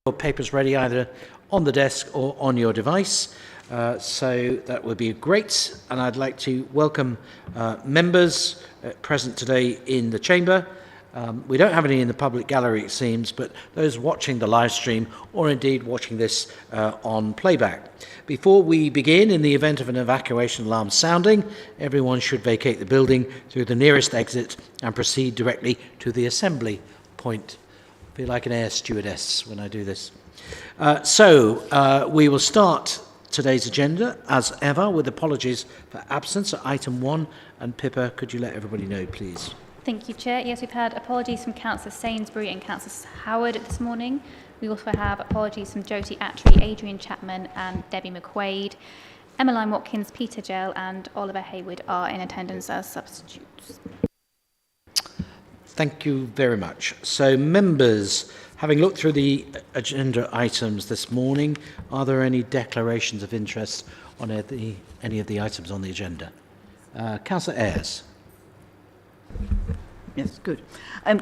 your papers ready either on the desk or on your device. So that would be great. And I'd like to welcome members present today in the chamber. We don't have any in the public gallery, it seems, but those watching the live stream or indeed watching this on playback. Before we begin, in the event of an evacuation alarm sounding, everyone should vacate the building through the nearest exit and proceed directly to the assembly point. I feel like an air stewardess when I do this. So we will start today's agenda, as ever, with apologies for absence at item 1. And Pippa, could you let everybody know, please? Thank you, Chair. Yes, we've had apologies from Councillor Sainsbury and Councillor Howard this morning. We also have apologies from Jyoti Attry, Adrian Chapman and Debbie McQuaid. Emmeline Watkins, Peter Gell and Oliver Hayward are in attendance as substitutes. Thank you very much. So, members, having looked through the agenda items this morning, are there any declarations of interest on any of the items on the agenda? Councillor Ayres. Yes, good.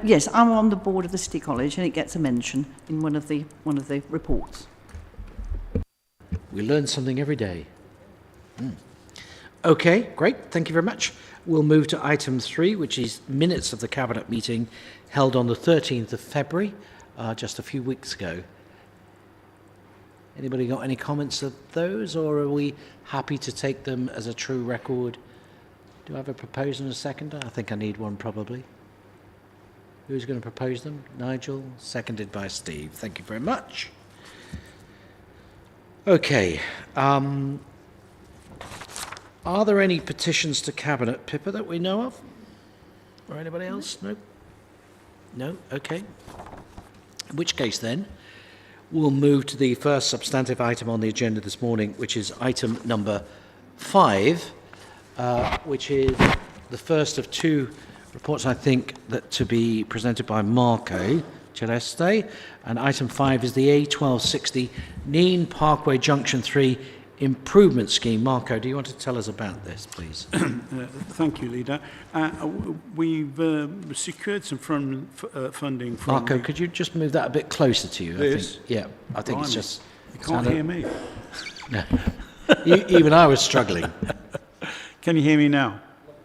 Yes, I'm on the board of the City College, and it gets a mention in one of the reports. We learn something every day. Okay, great. Thank you very much. We'll move to item 3, which is minutes of the Cabinet meeting held on the 13th of February, just a few weeks ago. Anybody got any comments of those, or are we happy to take them as a true record? Do I have a proposer and a seconder? I think I need one, probably. Who's going to propose them? Nigel, seconded by Steve. Thank you very much. Okay. Are there any petitions to Cabinet, Pippa, that we know of? Or anybody else? No? No? Okay. In which case, then, we'll move to the first substantive item on the agenda this morning, which is item number 5. Which is the first of 2 reports, I think, that to be presented by Marco Celeste. And item 5 is the A1260 Neen Parkway Junction 3 Improvement Scheme. Marco, do you want to tell us about this, please? Thank you, Leader. We've secured some funding from... Marco, could you just move that a bit closer to you? This? I think. Yeah, I think it's just... You can't hear me. No. Even I was struggling. Can you hear me now?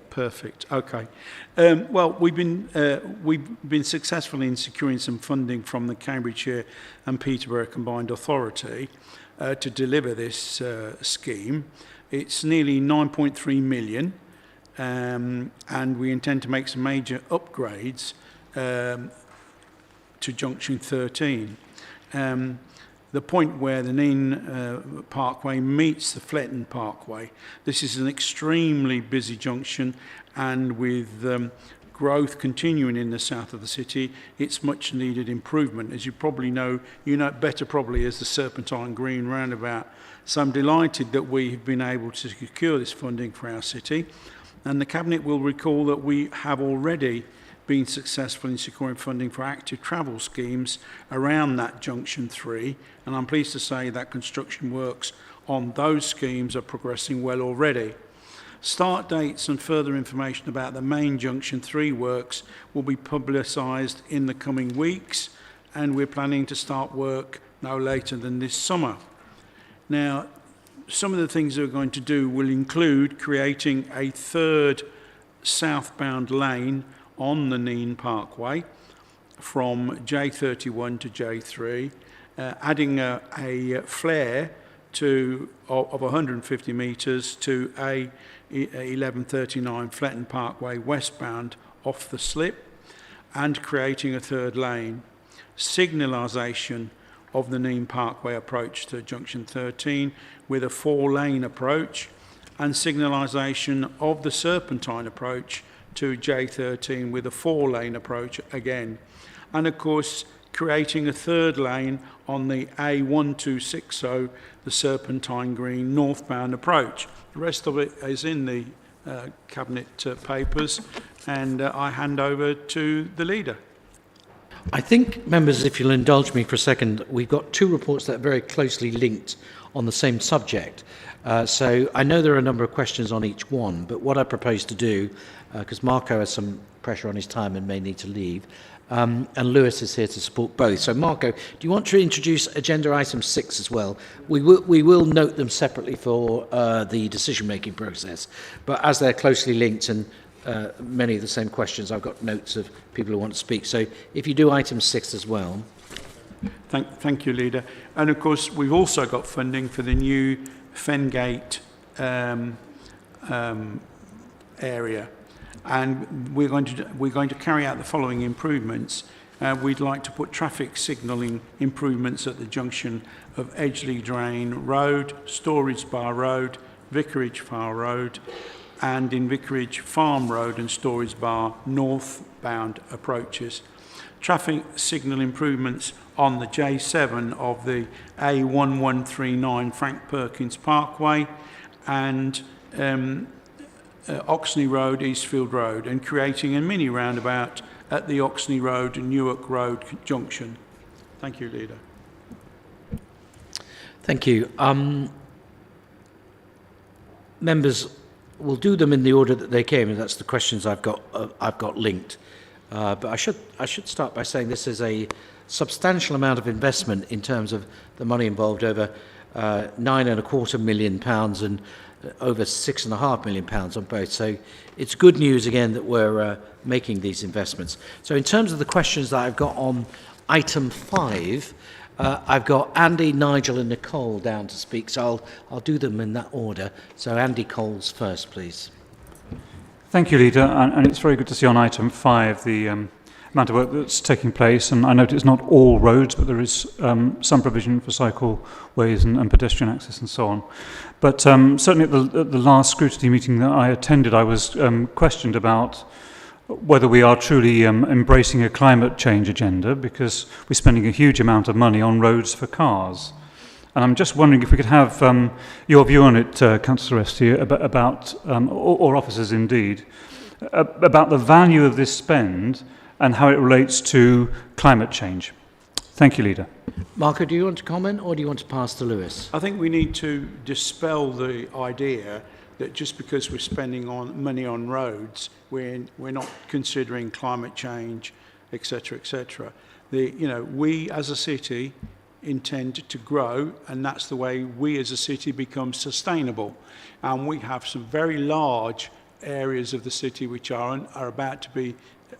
Perfect. Okay. Well, we've been successful in securing some funding from the Cambridgeshire and Peterborough Combined Authority to deliver this scheme. It's nearly 9.3 million, and we intend to make some major upgrades to Junction 13. The point where the Neen Parkway meets the Fletton Parkway. This is an extremely busy junction, and with growth continuing in the south of the city, it's much needed improvement. As you probably know, you know it better probably as the Serpentine Green roundabout. So I'm delighted that we have been able to secure this funding for our city, and the Cabinet will recall that we have already been successful in securing funding for active travel schemes around that Junction 3, and I'm pleased to say that construction works on those schemes are progressing well already. Start dates and further information about the main Junction 3 works will be publicised in the coming weeks, and we're planning to start work no later than this summer. Now, some of the things we're going to do will include creating a third southbound lane on the Neen Parkway from J31 to J3, adding a flare of 150 metres to A 1139 Fletton Parkway westbound off the slip, and creating a third lane. Signalisation of the Neen Parkway approach to Junction 13 with a 4-lane approach, and signalisation of the Serpentine approach to J13 with a 4-lane approach again. And of course, creating a third lane on the A1260, the Serpentine Green northbound approach. The rest of it is in the Cabinet papers, and I hand over to the Leader. I think, members, if you'll indulge me for a second, we've got 2 reports that are very closely linked on the same subject. So I know there are a number of questions on each one, but what I propose to do, because Marco has some pressure on his time and may need to leave, and Lewis is here to support both. So Marco, do you want to introduce agenda item 6 as well? We will note them separately for the decision-making process, but as they're closely linked and many of the same questions, I've got notes of people who want to speak. So if you do item 6 as well. Thank you, Leader. And of course, we've also got funding for the new Fengate area, and we're going to carry out the following improvements. We'd like to put traffic signalling improvements at the junction of Edgeley Drain Road, Storage Bar Road, Vicarage Farm Road, and in Vicarage Farm Road and Storage Bar northbound approaches. Traffic signal improvements on the J7 of the A1139 Frank Perkins Parkway and Oxney Road, Eastfield Road, and creating a mini roundabout at the Oxney Road and Newark Road junction. Thank you, Leader. Thank you. Members, we'll do them in the order that they came, and that's the questions I've got linked. But I should start by saying this is a substantial amount of investment in terms of the money involved, over £9.25 million and over £6.5 million on both. So it's good news again that we're making these investments. So in terms of the questions that I've got on item 5, I've got Andy, Nigel and Nicole down to speak, so I'll do them in that order. So Andy Coles first, please. Thank you, Leader, and it's very good to see on item 5 the amount of work that's taking place, and I note it's not all roads, but there is some provision for cycleways and pedestrian access and so on. But certainly at the last scrutiny meeting that I attended, I was questioned about whether we are truly embracing a climate change agenda, because we're spending a huge amount of money on roads for cars. And I'm just wondering if we could have your view on it, Councillor Esty, about or officers indeed, about the value of this spend and how it relates to climate change. Thank you, Leader. Marco, do you want to comment or do you want to pass to Lewis? I think we need to dispel the idea that just because we're spending money on roads, we're not considering climate change, etc., etc. We as a city intend to grow, and that's the way we as a city become sustainable. And we have some very large areas of the city which are about to be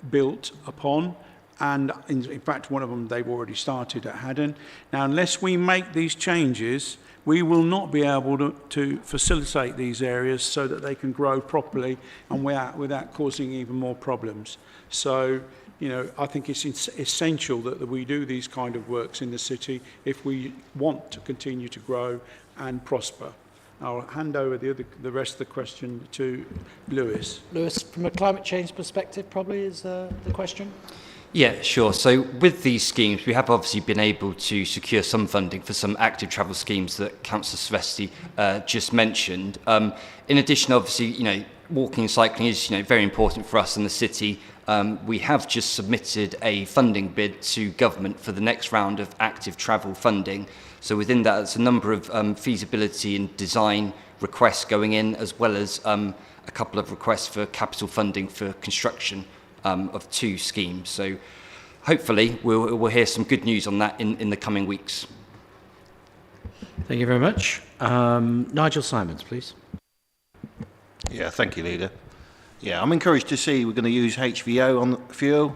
built upon, and in fact one of them they've already started at Haddon. Now, unless we make these changes, we will not be able to facilitate these areas so that they can grow properly and without causing even more problems. So I think it's essential that we do these kind of works in the city if we want to continue to grow and prosper. I'll hand over the rest of the question to Lewis. Lewis, from a climate change perspective, probably is the question. Yeah, sure. So with these schemes, we have obviously been able to secure some funding for some active travel schemes that Councillor Svesti just mentioned. In addition, obviously, walking and cycling is, very important for us in the city. We have just submitted a funding bid to government for the next round of active travel funding. So within that, there's a number of feasibility and design requests going in, as well as a couple of requests for capital funding for construction of 2 schemes. So hopefully we'll hear some good news on that in the coming weeks. Thank you very much. Nigel Simons, please. Yeah, thank you, Leader. Yeah, I'm encouraged to see we're going to use HVO on the fuel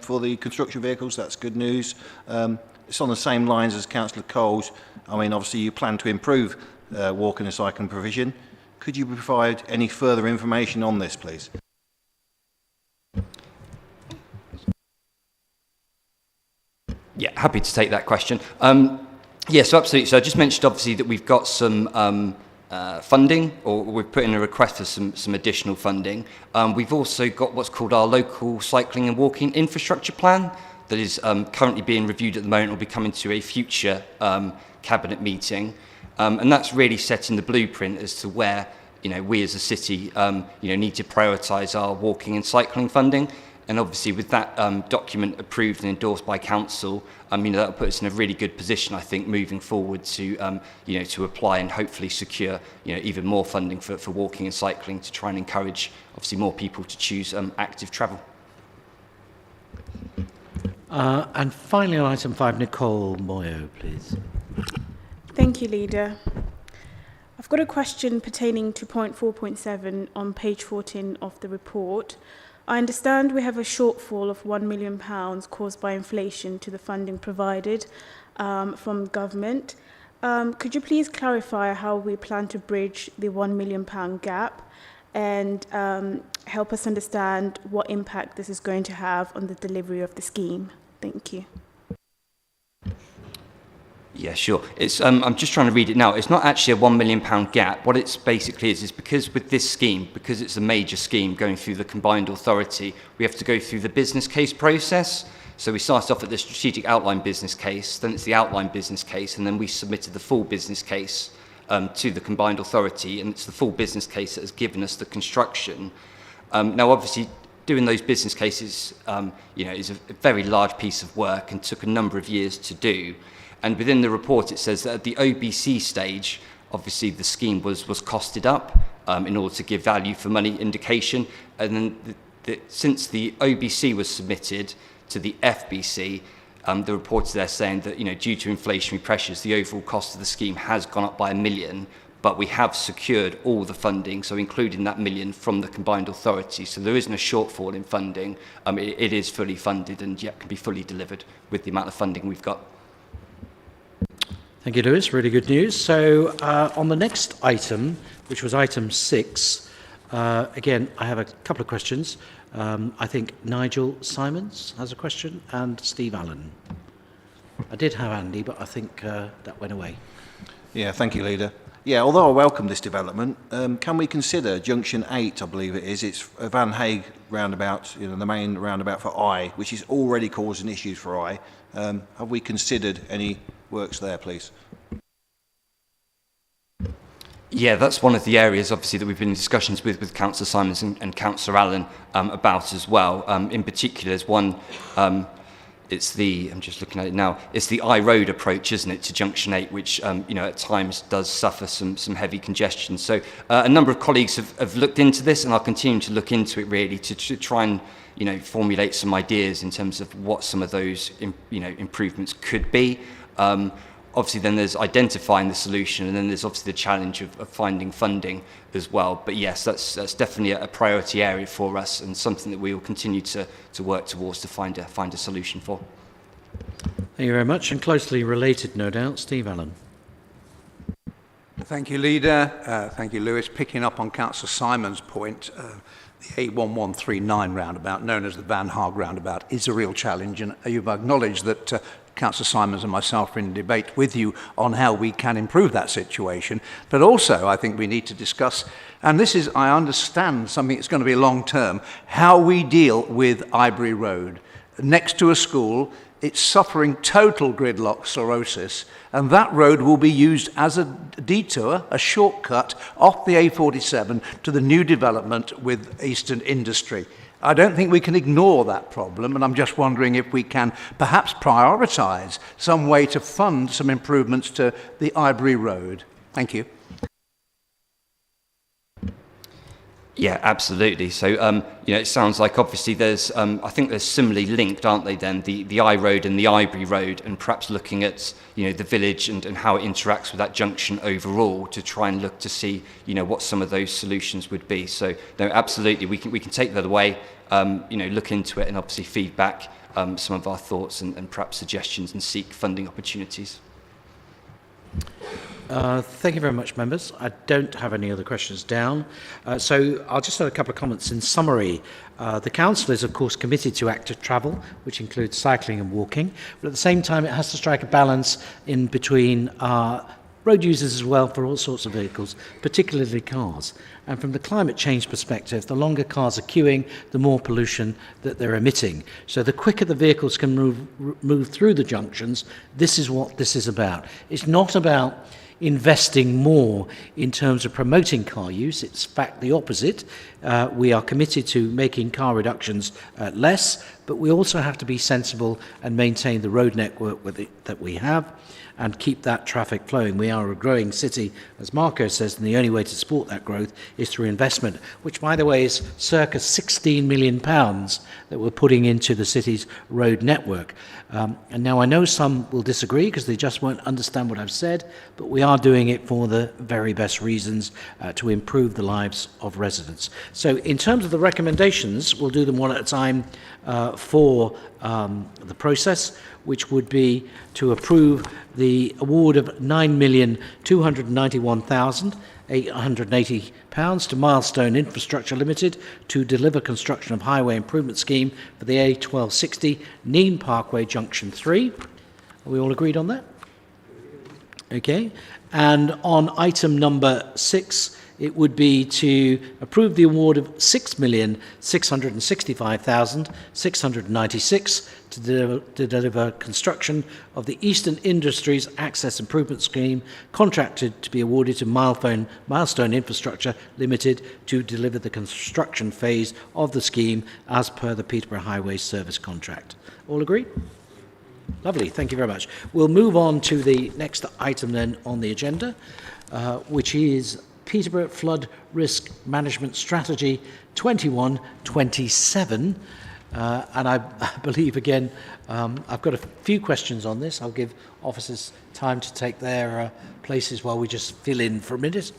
for the construction vehicles. That's good news. It's on the same lines as Councillor Coles. I mean, obviously you plan to improve walking and cycling provision. Could you provide any further information on this, please? Yeah, happy to take that question. Yeah, so absolutely. So I just mentioned obviously that we've got some funding, or we've put in a request for some additional funding. We've also got what's called our local cycling and walking infrastructure plan that is currently being reviewed at the moment, will be coming to a future cabinet meeting. And that's really setting the blueprint as to where, we as a city, need to prioritise our walking and cycling funding. And obviously with that document approved and endorsed by council, that'll put us in a really good position, I think, moving forward to, to apply and hopefully secure, even more funding for walking and cycling to try and encourage, obviously, more people to choose active travel. And finally on item 5, Nicole Moyo, please. Thank you, Leader. I've got a question pertaining to point 4.7 on page 14 of the report. I understand we have a shortfall of £1 million caused by inflation to the funding provided from government. Could you please clarify how we plan to bridge the £1 million gap and help us understand what impact this is going to have on the delivery of the scheme? Thank you. Yeah, sure. It's, I'm just trying to read it now. It's not actually a £1 million gap. What it's basically is because with this scheme, because it's a major scheme going through the combined authority, we have to go through the business case process. So we started off at the strategic outline business case, then it's the outline business case, and then we submitted the full business case to the combined authority, and it's the full business case that has given us the construction. Now, obviously, doing those business cases, is a very large piece of work and took a number of years to do. And within the report, it says that at the OBC stage, obviously the scheme was costed up in order to give value for money indication. And then since the OBC was submitted to the FBC, the report is there saying that, due to inflationary pressures, the overall cost of the scheme has gone up by £1 million, but we have secured all the funding, so including that £1 million from the combined authority. So there isn't a shortfall in funding. It is fully funded and yet can be fully delivered with the amount of funding we've got. Thank you, Lewis. Really good news. So on the next item, which was item 6, again, I have a couple of questions. I think Nigel Simons has a question and Steve Allen. I did have Andy, but I think that went away. Yeah, thank you, Leader. Yeah, although I welcome this development, can we consider Junction 8, I believe it is, it's a Van Hague roundabout, the main roundabout for I, which is already causing issues for I. Have we considered any works there, please? Yeah, that's one of the areas, obviously, that we've been in discussions with Councillor Simons and Councillor Allen about as well. In particular, there's one, I'm just looking at it now, it's the I Road approach, isn't it, to Junction 8, which, at times does suffer some heavy congestion. So a number of colleagues have looked into this, and I'll continue to look into it, really, to try and, formulate some ideas in terms of what some of those, improvements could be. Obviously, then there's identifying the solution, and then there's obviously the challenge of finding funding as well. But yes, that's definitely a priority area for us, and something that we will continue to work towards to find a solution for. Thank you very much, and closely related, no doubt, Steve Allen. Thank you, Leader. Thank you, Lewis. Picking up on Councillor Simon's point, the A1139 roundabout, known as the Van Hague roundabout, is a real challenge, and you've acknowledged that Councillor Simons and myself are in debate with you on how we can improve that situation. But also, I think we need to discuss, and this is, I understand, something that's going to be long-term, how we deal with Ivory Road. Next to a school, it's suffering total gridlock sclerosis, and that road will be used as a detour, a shortcut off the A47 to the new development with Eastern Industry. I don't think we can ignore that problem, and I'm just wondering if we can perhaps prioritise some way to fund some improvements to the Ivory Road. Thank you. Yeah, absolutely. So, it sounds like obviously there's, I think there's similarly linked, aren't they then, the I Road and the Ivory Road, and perhaps looking at, the village and how it interacts with that junction overall to try and look to see, what some of those solutions would be. So, no, absolutely, we can take that away, look into it and obviously feedback some of our thoughts and perhaps suggestions and seek funding opportunities. Thank you very much, members. I don't have any other questions down. So I'll just add a couple of comments. In summary, the Council is, of course, committed to active travel, which includes cycling and walking. But at the same time, it has to strike a balance in between road users as well for all sorts of vehicles, particularly cars. And from the climate change perspective, the longer cars are queuing, the more pollution that they're emitting. So the quicker the vehicles can move through the junctions, this is what this is about. It's not about investing more in terms of promoting car use. It's in fact the opposite. We are committed to making car reductions less, but we also have to be sensible and maintain the road network that we have. and keep that traffic flowing. We are a growing city, as Marco says, and the only way to support that growth is through investment, which, by the way, is circa £16 million that we're putting into the city's road network. And now I know some will disagree because they just won't understand what I've said, but we are doing it for the very best reasons, to improve the lives of residents. So in terms of the recommendations, we'll do them one at a time for the process, which would be to approve the award of £9,291,880 to Milestone Infrastructure Limited to deliver construction of highway improvement scheme for the A1260 Neen Parkway Junction 3. Are we all agreed on that? Okay. And on item number 6, it would be to approve the award of £6,665,696 to deliver construction of the Eastern Industries Access Improvement Scheme, contracted to be awarded to Milestone Infrastructure Limited to deliver the construction phase of the scheme as per the Peterborough Highway Service contract. All agree? Lovely, thank you very much. We'll move on to the next item then on the agenda, which is Peterborough Flood Risk Management Strategy 21-27. And I believe, again, I've got a few questions on this. I'll give officers time to take their places while we just fill in for a minute.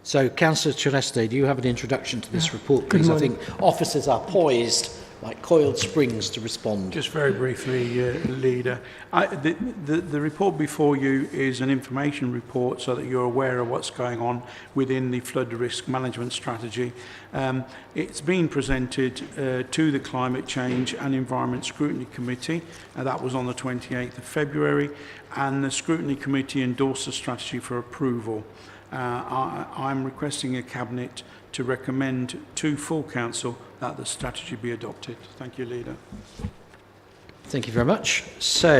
So, Councillor Celeste, do you have an introduction to this report, please? I think officers are poised like coiled springs to respond. Just very briefly, Leader. The report before you is an information report so that you're aware of what's going on within the flood risk management strategy. It's been presented to the Climate Change and Environment Scrutiny Committee. That was on the 28th of February, and the Scrutiny Committee endorsed the strategy for approval. I'm requesting a Cabinet to recommend to full Council that the strategy be adopted. Thank you, Leader. Thank you very much. So,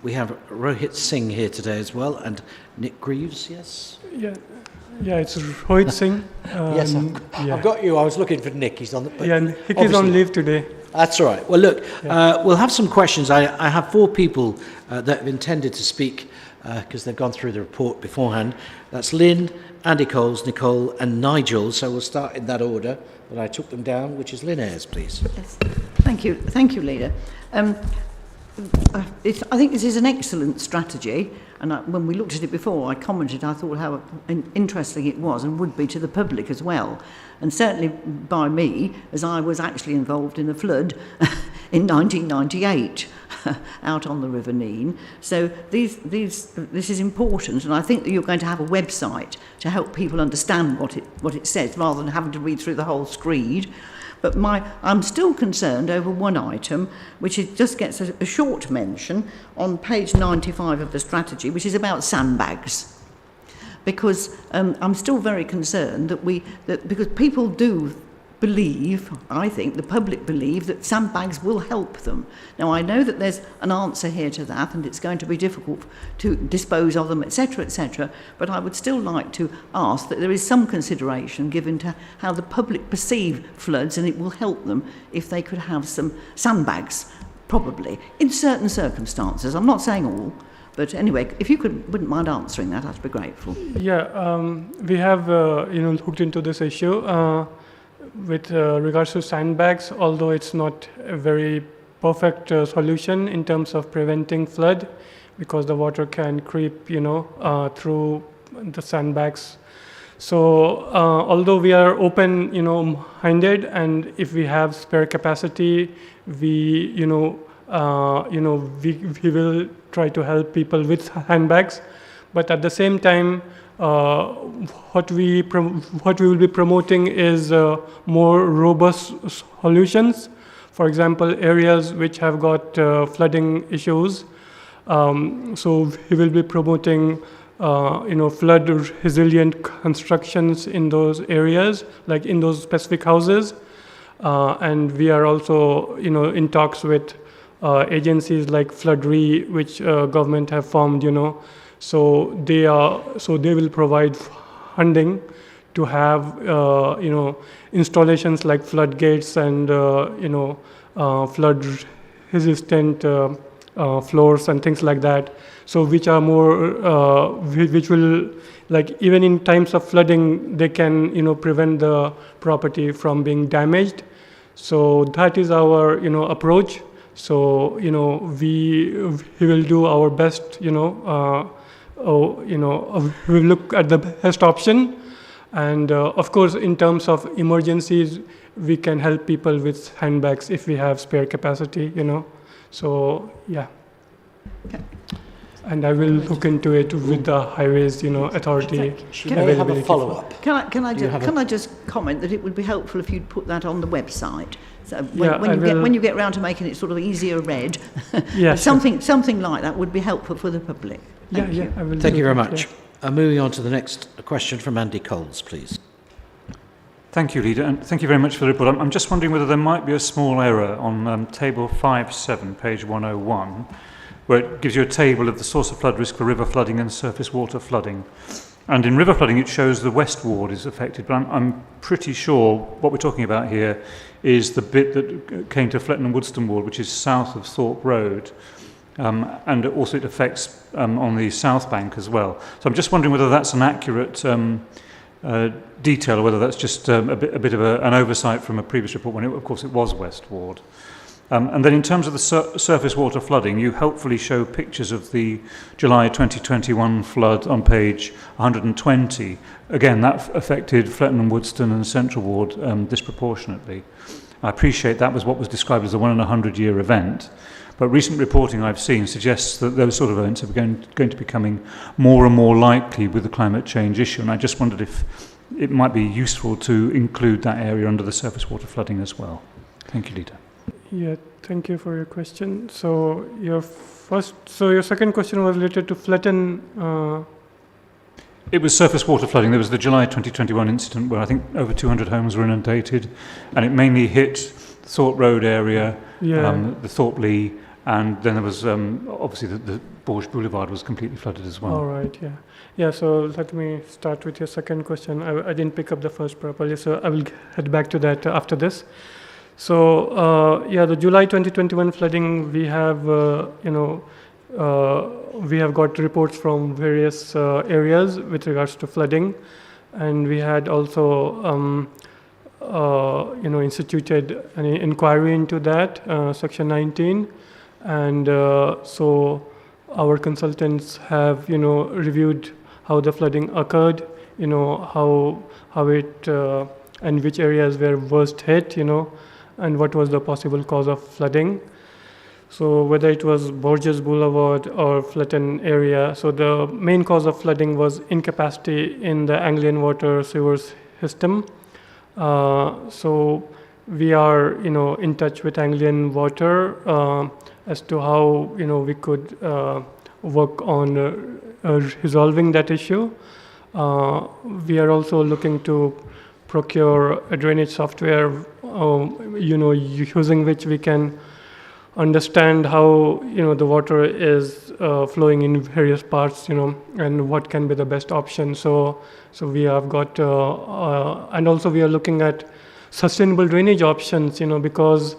we have Rohit Singh here today as well, and Nick Greaves, yes? Yeah, it's Rohit Singh. Yes, I've got you. I was looking for Nick. He's on the... Nick is on leave today. That's all right. Well, look, we'll have some questions. I have 4 people that have intended to speak because they've gone through the report beforehand. That's Lynn, Andy Coles, Nicole and Nigel. So we'll start in that order that I took them down, which is Lynn Ayres, please. Yes. Thank you, Leader. I think this is an excellent strategy, and when we looked at it before, I commented, I thought how interesting it was and would be to the public as well, and certainly by me, as I was actually involved in a flood in 1998 out on the River Neen. So this is important, and I think that you're going to have a website to help people understand what it says, rather than having to read through the whole screed. But I'm still concerned over one item, which just gets a short mention on page 95 of the strategy, which is about sandbags. Because I'm still very concerned that because people do believe, I think the public believe, that sandbags will help them. Now, I know that there's an answer here to that, and it's going to be difficult to dispose of them, etc., but I would still like to ask that there is some consideration given to how the public perceive floods, and it will help them if they could have some sandbags, probably, in certain circumstances. I'm not saying all, but anyway, if you wouldn't mind answering that, I'd be grateful. Yeah, we have looked into this issue. With regards to sandbags, although it's not a very perfect solution in terms of preventing flood, because the water can creep, through the sandbags. So, although we are open, minded, and if we have spare capacity, we will try to help people with handbags. But at the same time, what we will be promoting is more robust solutions. For example, areas which have got flooding issues. So we will be promoting, flood resilient constructions in those areas, like in those specific houses. And we are also, in talks with agencies like Flood Re, which government have formed, so they will provide funding to have, installations like floodgates and, flood resistant floors and things like that. So which are more, which will, like even in times of flooding, they can, prevent the property from being damaged. So that is our, approach. So, we will do our best, we will look at the best option. And of course, in terms of emergencies, we can help people with handbags if we have spare capacity, So, yeah. Okay. And I will look into it with the highways, authority. She may have a follow-up. Can I just comment that it would be helpful if you'd put that on the website? So when you get round to making it sort of easier read, something like that would be helpful for the public. Thank you. I will Thank you very that, much. Moving on to the next question from Andy Coles, please. Thank you, Leader, and thank you very much for the report. I'm just wondering whether there might be a small error on table 5.7, page 101, where it gives you a table of the source of flood risk for river flooding and surface water flooding. And in river flooding, it shows the West Ward is affected, but I'm pretty sure what we're talking about here is the bit that came to Fletton and Woodstone Ward, which is south of Thorpe Road. And also it affects on the south bank as well. So I'm just wondering whether that's an accurate detail or whether that's just a bit of an oversight from a previous report when, of course, it was West Ward. And then in terms of the surface water flooding, you helpfully show pictures of the July 2021 flood on page 120. Again, that affected Fletton and Woodstone and Central Ward disproportionately. I appreciate that was what was described as a 1 in 100-year event, but recent reporting I've seen suggests that those sort of events are going to be becoming more and more likely with the climate change issue, and I just wondered if it might be useful to include that area under the surface water flooding as well. Thank you, Leader. Yeah, thank you for your question. So your second question was related to Fletton. It was surface water flooding. There was the July 2021 incident where I think over 200 homes were inundated, and it mainly hit the Thorpe Road area, the Thorpe Lee, and then there was obviously the Borges Boulevard was completely flooded as well. All right, yeah. Yeah, so let me start with your second question. I didn't pick up the first properly, so I will head back to that after this. So, the July 2021 flooding, we have, we have got reports from various areas with regards to flooding, and we had also, instituted an inquiry into that, Section 19, and so our consultants have, reviewed how the flooding occurred, how it and which areas were worst hit, and what was the possible cause of flooding. So whether it was Borges Boulevard or Fletton area, so the main cause of flooding was incapacity in the Anglian water sewers system. So we are, in touch with Anglian Water as to how, we could work on resolving that issue. We are also looking to procure a drainage software, using which we can understand how, the water is flowing in various parts, and what can be the best option. So we have got, and also we are looking at sustainable drainage options, because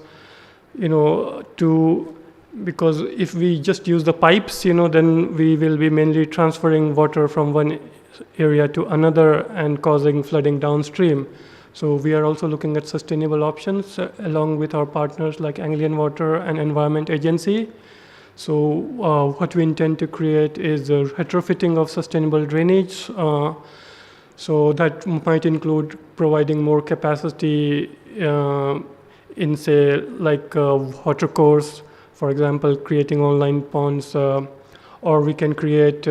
if we just use the pipes, then we will be mainly transferring water from one area to another and causing flooding downstream. So we are also looking at sustainable options along with our partners like Anglian Water and Environment Agency. So what we intend to create is a retrofitting of sustainable drainage. So that might include providing more capacity in, say, like water course, for example, creating online ponds, or we can create,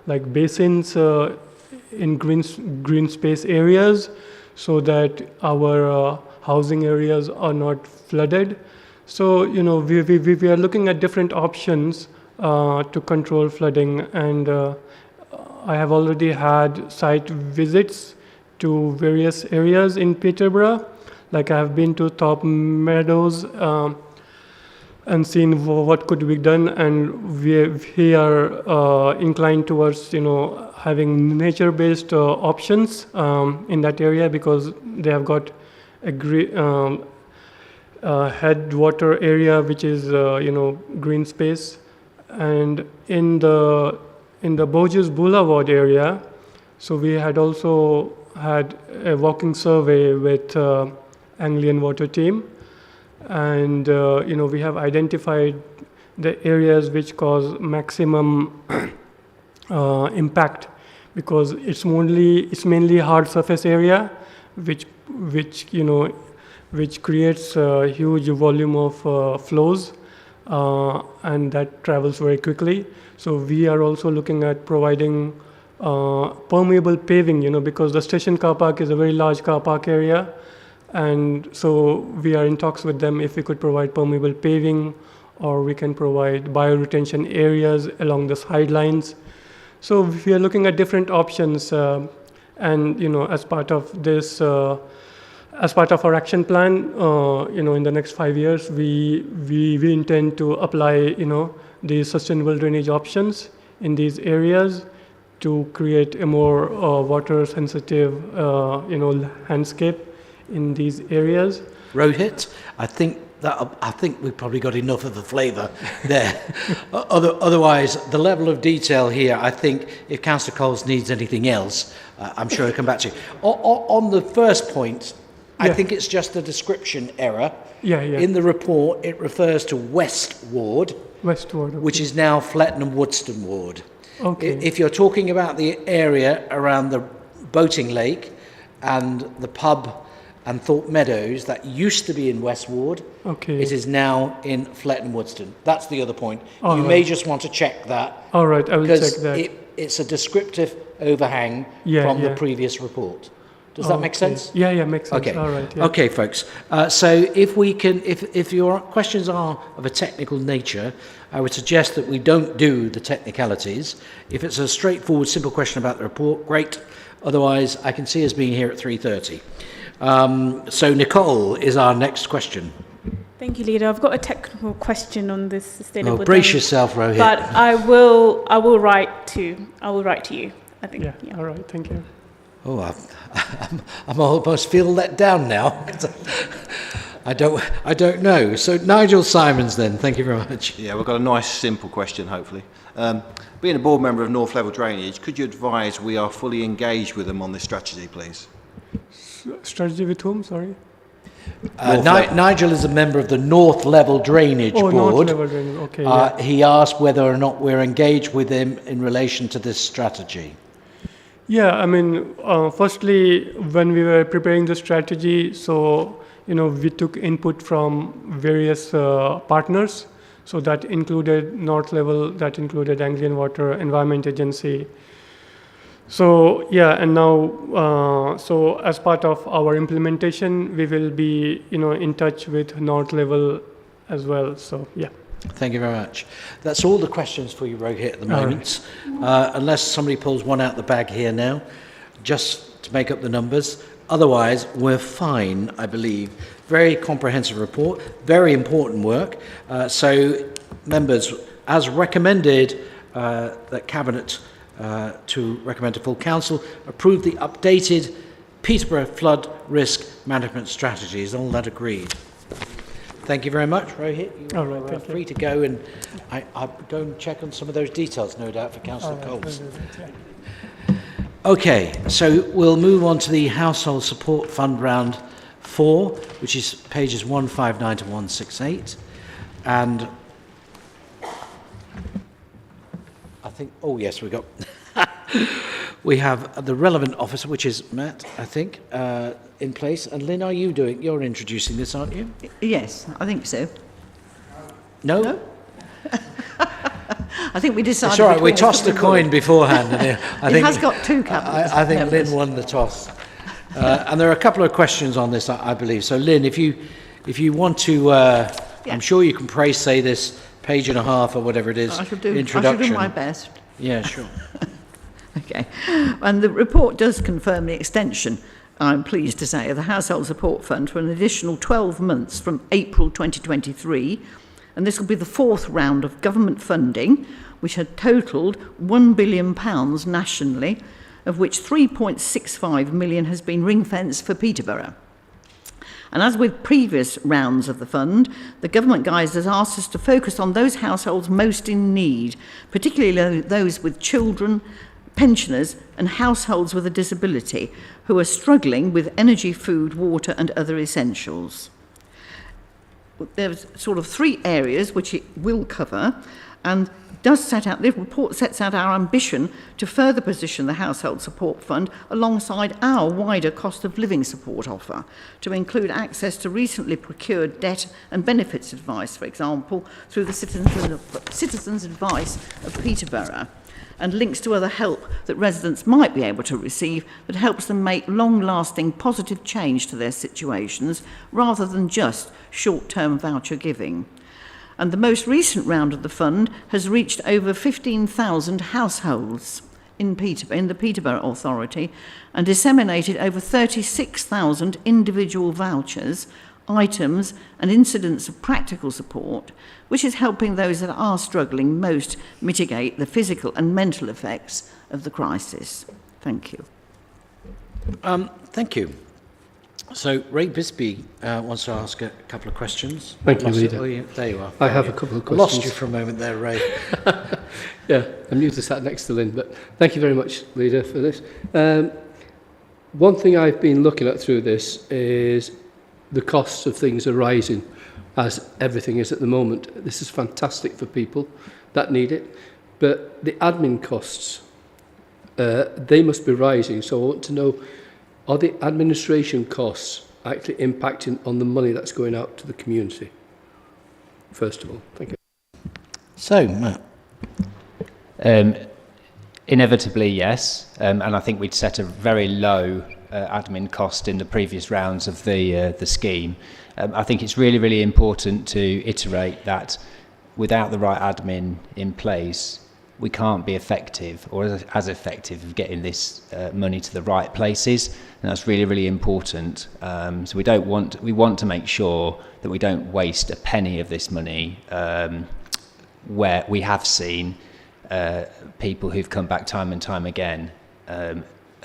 like basins in green space areas, so that our housing areas are not flooded. So, we are looking at different options to control flooding, and I have already had site visits to various areas in Peterborough. Like I have been to Top Meadows, and seen what could be done, and we are inclined towards having nature-based options in that area, because they have got a headwater area which is green space, and in the Borges Boulevard area. So we had also had a walking survey with Anglian Water team, and we have identified the areas which cause maximum impact, because it's mainly hard surface area which creates a huge volume of flows, and that travels very quickly. So we are also looking at providing permeable paving, because the station car park is a very large car park area, and so we are in talks with them if we could provide permeable paving, or we can provide bioretention areas along the sidelines. So we are looking at different options, and as part of this, as part of our action plan, in the next 5 years, we intend to apply the sustainable drainage options in these areas to create a more water sensitive landscape in these areas. Rohit, I think we've probably got enough of the flavour there. Otherwise, the level of detail here, I think if Councillor Coles needs anything else, I'm sure he'll come back to you. On the first point, I think it's just a description error. In the report, it refers to West Ward, okay, which is now Fletton and Woodston Ward. Okay. If you're talking about the area around the boating lake and the pub and Thorpe Meadows, that used to be in West Ward, it is now in Fletton and Woodston. That's the other point. You may just want to check that. All right, I will check that. Because it's a descriptive overhang from the previous report. Does that make sense? Yeah, makes sense. Okay. All right. Yeah. Okay, folks. So if we can, if your questions are of a technical nature, I would suggest that we don't do the technicalities. If it's a straightforward, simple question about the report, great. Otherwise, I can see us being here at 3:30. So Nicole is our next question. Thank you, Leader. I've got a technical question on this sustainable. Brace yourself, Rohit. But I will write to you. I think. Yeah. All right. Thank you. Oh, I'm almost feel let down now. I don't know. So Nigel Simons, then. Thank you very much. Yeah, we've got a nice, simple question, hopefully. Being a board member of North Level Drainage, could you advise we are fully engaged with them on this strategy, please? Strategy with whom? Sorry. Nigel is a member of the North Level Drainage Board. North Level Drainage. Okay. He asked whether or not we're engaged with him in relation to this strategy. Yeah, I mean, firstly, when we were preparing the strategy, so we took input from various partners. So that included North Level, that included Anglian Water, Environment Agency. So yeah, and now, so as part of our implementation, we will be in touch with North Level as well. So yeah. Thank you very much. That's all the questions for you, Rohit, at the moment. Right. Unless somebody pulls one out the bag here now, just to make up the numbers. Otherwise, we're fine, I believe. Very comprehensive report, very important work. So, members, as recommended, that Cabinet to recommend to full Council, approve the updated Peterborough flood risk management strategy. Is all that agreed? Thank you very much, Rohit. You are free to go, and I'll go and check on some of those details, no doubt, for Councillor Coles. Okay, so we'll move on to the Household Support Fund Round 4, which is pages 159 to 168. And I think, oh yes, we've got, we have the relevant officer, which is Matt, I think, in place. And Lynn, you're introducing this, aren't you? Yes, I think so. No? I think we decided. It's all right, we tossed a coin beforehand. And it has got two cabinets. I think Lynn won the toss. And there are a couple of questions on this, I believe. So Lynn, if you want to, I'm sure you can say this page and a half or whatever it is, introduction. I shall do my best. Yeah, sure. Okay. And the report does confirm the extension, I'm pleased to say, of the Household Support Fund for an additional 12 months from April 2023 And this will be the fourth round of government funding, which had totalled £1 billion nationally, of which 3.65 million has been ring-fenced for Peterborough. And as with previous rounds of the fund, the government guides has asked us to focus on those households most in need, particularly those with children, pensioners and households with a disability who are struggling with energy, food, water and other essentials. There's sort of three areas which it will cover, and the report sets out our ambition to further position the Household Support Fund alongside our wider cost of living support offer, to include access to recently procured debt and benefits advice, for example, through the Citizens Advice of Peterborough, and links to other help that residents might be able to receive that helps them make long-lasting positive change to their situations rather than just short-term voucher giving. And the most recent round of the fund has reached over 15,000 households in the Peterborough Authority and disseminated over 36,000 individual vouchers, items and incidents of practical support, which is helping those that are struggling most mitigate the physical and mental effects of the crisis. Thank you. Thank you. So Ray Bisbee wants to ask a couple of questions. Thank you, Leader. There you are. I have a couple of questions. Lost you for a moment there, Ray. Yeah, I'm used to sat next to Lynn, but thank you very much, Leader, for this. One thing I've been looking at through this is the costs of things are rising, as everything is at the moment. This is fantastic for people that need it, but the admin costs, they must be rising. So I want to know, are the administration costs actually impacting on the money that's going out to the community? First of all, thank you. So, Matt. Inevitably, yes, and I think we'd set a very low admin cost in the previous rounds of the scheme. I think it's really, really important to iterate that without the right admin in place, we can't be effective or as effective of getting this money to the right places, and that's really, really important. So we want to make sure that we don't waste a penny of this money, where we have seen people who've come back time and time again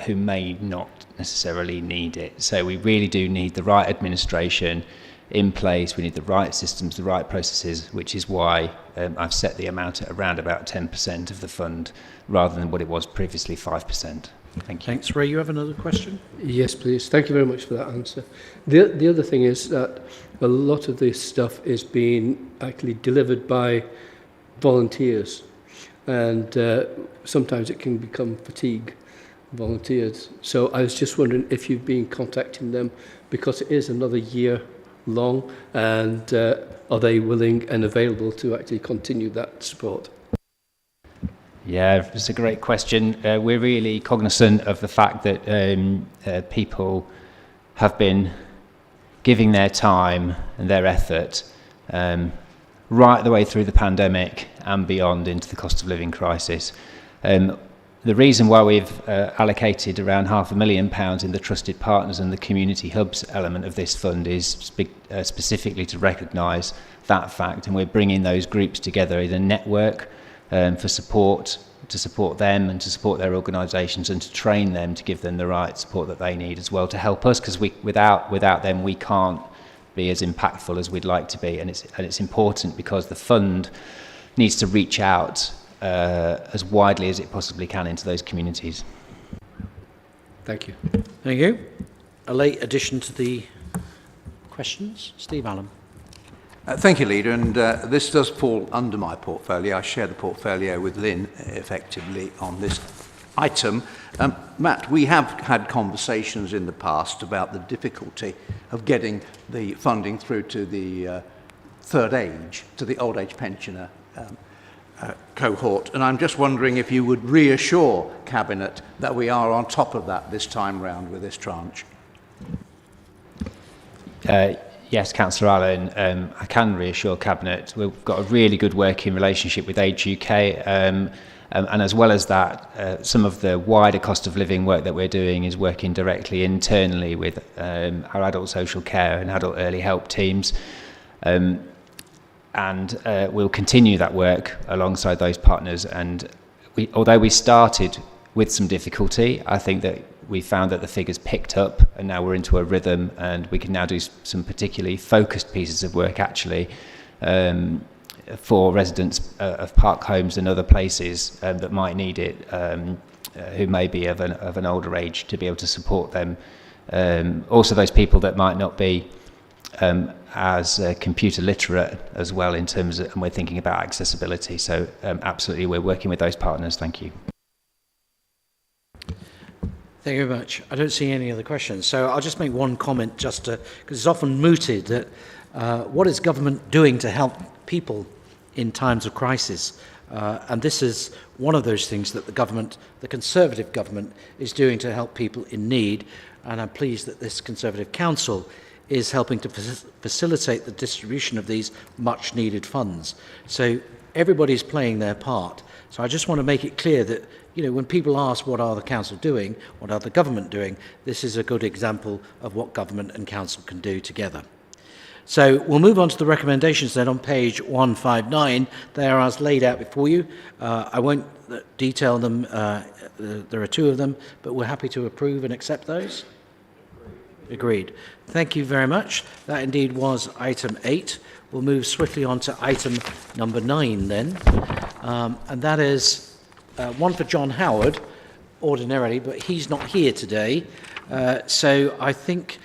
who may not necessarily need it. So we really do need the right administration in place. We need the right systems, the right processes, which is why I've set the amount at around about 10% of the fund rather than what it was previously 5%. Thank you. Thanks, Ray. You have another question? Yes, please. Thank you very much for that answer. The other thing is that a lot of this stuff is being actually delivered by volunteers, and sometimes it can become fatigue, volunteers. So I was just wondering if you've been contacting them, because it is another year long, and are they willing and available to actually continue that support? Yeah, it's a great question. We're really cognizant of the fact that people have been giving their time and their effort right the way through the pandemic and beyond into the cost of living crisis. The reason why we've allocated around £500,000 in the trusted partners and the community hubs element of this fund is specifically to recognise that fact, and we're bringing those groups together in a network for support, to support them and to support their organisations and to train them to give them the right support that they need as well to help us, because without them we can't be as impactful as we'd like to be, and it's important because the fund needs to reach out as widely as it possibly can into those communities. Thank you. Thank you. A late addition to the questions. Steve Allen. Thank you, Leader, and this does fall under my portfolio. I share the portfolio with Lynn effectively on this item. Matt, we have had conversations in the past about the difficulty of getting the funding through to the third age, to the old age pensioner cohort, and I'm just wondering if you would reassure Cabinet that we are on top of that this time round with this tranche. Yes, Councillor Allen, I can reassure Cabinet. We've got a really good working relationship with Age UK, and as well as that, some of the wider cost of living work that we're doing is working directly internally with our adult social care and adult early help teams. and we'll continue that work alongside those partners. And although we started with some difficulty, I think that we found that the figures picked up, and now we're into a rhythm, and we can now do some particularly focused pieces of work actually for residents of park homes and other places that might need it, who may be of an older age, to be able to support them. Also those people that might not be as computer literate as well, in terms of, and we're thinking about accessibility. So absolutely, we're working with those partners. Thank you. Thank you very much. I don't see any other questions, so I'll just make one comment, just because it's often mooted that what is government doing to help people in times of crisis? And this is one of those things that the government, the Conservative government, is doing to help people in need. And I'm pleased that this Conservative Council is helping to facilitate the distribution of these much needed funds. So everybody's playing their part. So I just want to make it clear that, you know, when people ask what are the council doing, what are the government doing, this is a good example of what government and council can do together. So we'll move on to the recommendations then on page 159. They are as laid out before you. I won't detail them. There are two of them, but we're happy to approve and accept those. Agreed. Thank you very much. That indeed was item 8. We'll move swiftly on to item number 9 then. And that is one for John Howard, ordinarily, but he's not here today. So I think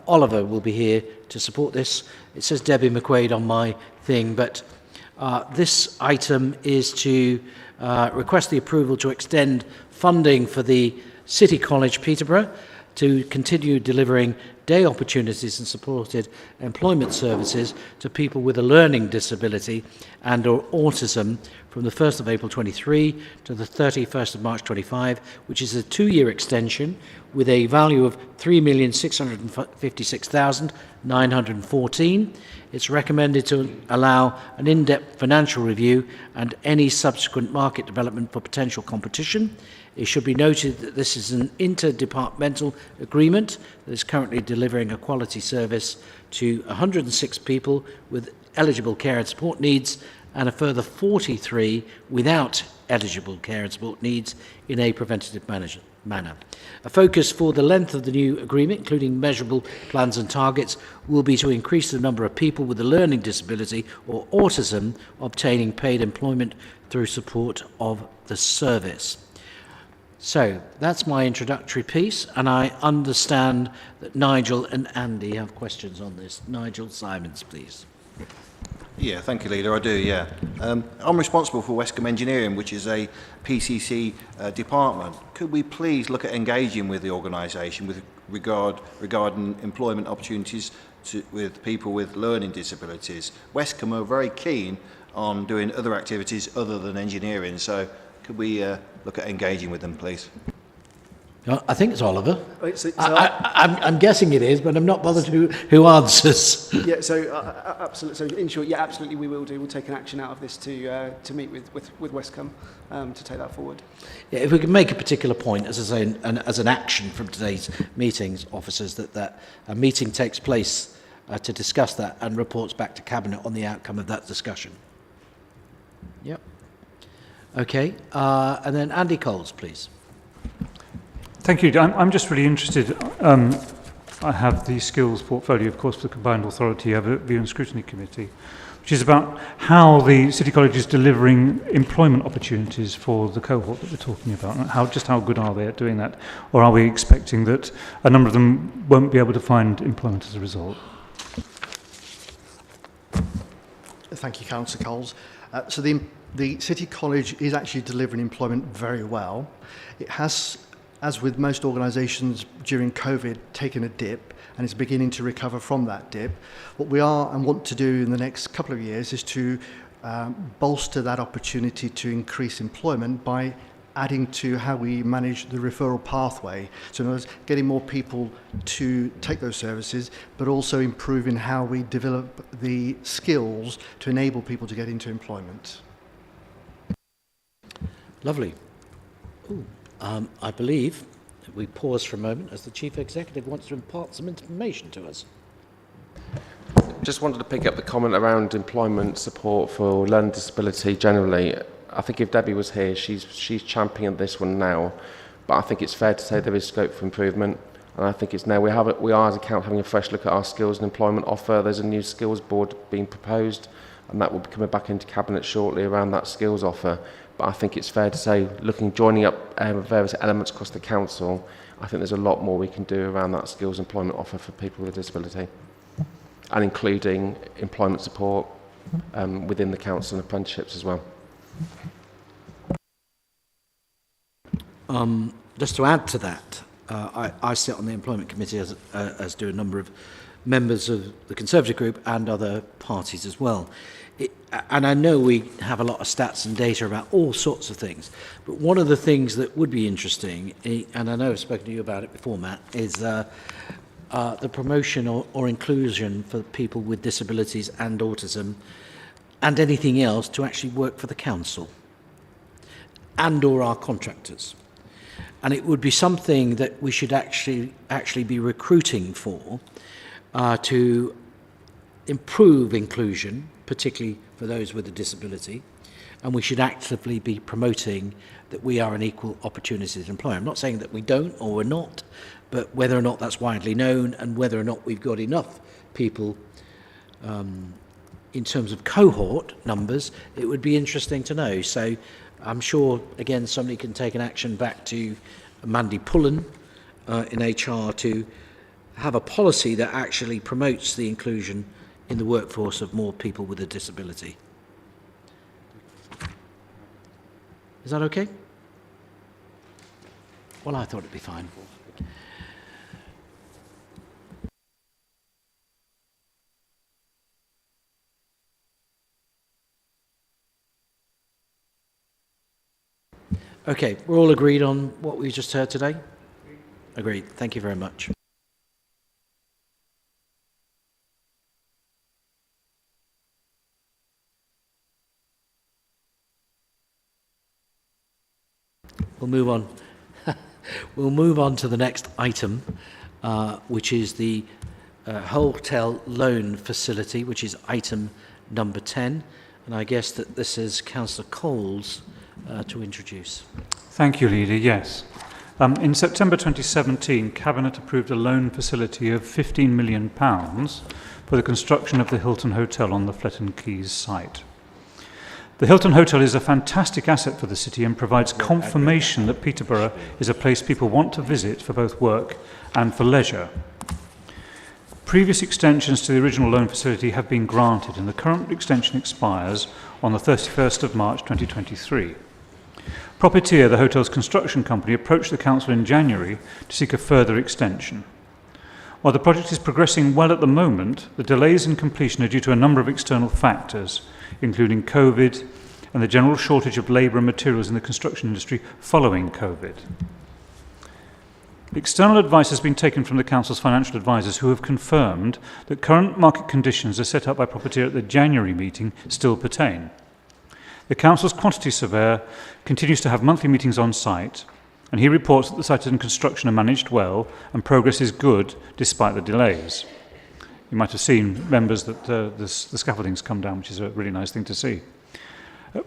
Oliver will be here to support this. It says Debbie McQuaid on my thing, but this item is to request the approval to extend funding for the City College Peterborough to continue delivering day opportunities and supported employment services to people with a learning disability and or autism from the 1st of April 23 to the 31st of March 25, which is a 2-year extension with a value of £3,656,914. It's recommended to allow an in-depth financial review and any subsequent market development for potential competition. It should be noted that this is an interdepartmental agreement that is currently delivering a quality service to 106 people with eligible care and support needs and a further 43 without eligible care and support needs in a preventative manner. A focus for the length of the new agreement, including measurable plans and targets, will be to increase the number of people with a learning disability or autism obtaining paid employment through support of the service. So that's my introductory piece, and I understand that Nigel and Andy have questions on this. Nigel Simons, please. Yeah, thank you, Leader. I do, yeah. I'm responsible for Westcombe Engineering, which is a PCC department. Could we please look at engaging with the organisation with regarding employment opportunities with people with learning disabilities? Westcombe are very keen on doing other activities other than engineering, so could we look at engaging with them, please? I think it's Oliver. I'm guessing it is, but I'm not bothered who answers. Yeah, so absolutely. So in short, yeah, absolutely, we will do. We'll take an action out of this to meet with Westcombe to take that forward. Yeah, if we can make a particular point, as I say, as an action from today's meetings, officers, that a meeting takes place to discuss that and reports back to Cabinet on the outcome of that discussion. Yep. Okay, and then Andy Coles, please. Thank you. I'm just really interested. I have the skills portfolio, of course, for the Combined Authority. I have a Review and Scrutiny Committee, which is about how the City College is delivering employment opportunities for the cohort that we're talking about. How good are they at doing that? Or are we expecting that a number of them won't be able to find employment as a result? Thank you, Councillor Coles. So the City College is actually delivering employment very well. It has, as with most organisations during COVID, taken a dip and is beginning to recover from that dip. What we are and want to do in the next couple of years is to bolster that opportunity to increase employment by adding to how we manage the referral pathway. So in other words, getting more people to take those services, but also improving how we develop the skills to enable people to get into employment. Lovely. Ooh. I believe that we pause for a moment as the Chief Executive wants to impart some information to us. just wanted to pick up the comment around employment support for learning disability generally. I think if Debbie was here, she's championing this one now, but I think it's fair to say there is scope for improvement. And I think it's now we are as a council having a fresh look at our skills and employment offer. There's a new skills board being proposed, and that will be coming back into cabinet shortly around that skills offer. But I think it's fair to say, joining up various elements across the council, I think there's a lot more we can do around that skills employment offer for people with a disability, and including employment support within the council and apprenticeships as well. Just to add to that, I sit on the employment committee, as do a number of members of the Conservative group and other parties as well. And I know we have a lot of stats and data about all sorts of things, but one of the things that would be interesting, and I know I've spoken to you about it before, Matt, is the promotion or inclusion for people with disabilities and autism and anything else to actually work for the council and or our contractors. And it would be something that we should actually be recruiting for to improve inclusion, particularly for those with a disability. And we should actively be promoting that we are an equal opportunities employer. I'm not saying that we don't or we're not, but whether or not that's widely known and whether or not we've got enough people in terms of cohort numbers, it would be interesting to know. So I'm sure, again, somebody can take an action back to Mandy Pullen in HR to have a policy that actually promotes the inclusion in the workforce of more people with a disability. Is that okay? Well, I thought it'd be fine. Okay, we're all agreed on what we just heard today? Agreed. Thank you very much. We'll move on. We'll move on to the next item, which is the hotel loan facility, which is item number 10. And I guess that this is Councillor Coles to introduce. Thank you, Leader. Yes. In September 2017, Cabinet approved a loan facility of £15 million for the construction of the Hilton Hotel on the Fletton Quays site. The Hilton Hotel is a fantastic asset for the city and provides confirmation that Peterborough is a place people want to visit for both work and for leisure. Previous extensions to the original loan facility have been granted, and the current extension expires on the 31st of March 2023. Profiteer, the hotel's construction company, approached the council in January to seek a further extension. While the project is progressing well at the moment, the delays in completion are due to a number of external factors, including COVID and the general shortage of labour and materials in the construction industry following COVID. External advice has been taken from the council's financial advisors, who have confirmed that current market conditions as set out by Profiteer at the January meeting still pertain. The council's quantity surveyor continues to have monthly meetings on site, and he reports that the site and construction are managed well and progress is good despite the delays. You might have seen, members, that the scaffolding's come down, which is a really nice thing to see.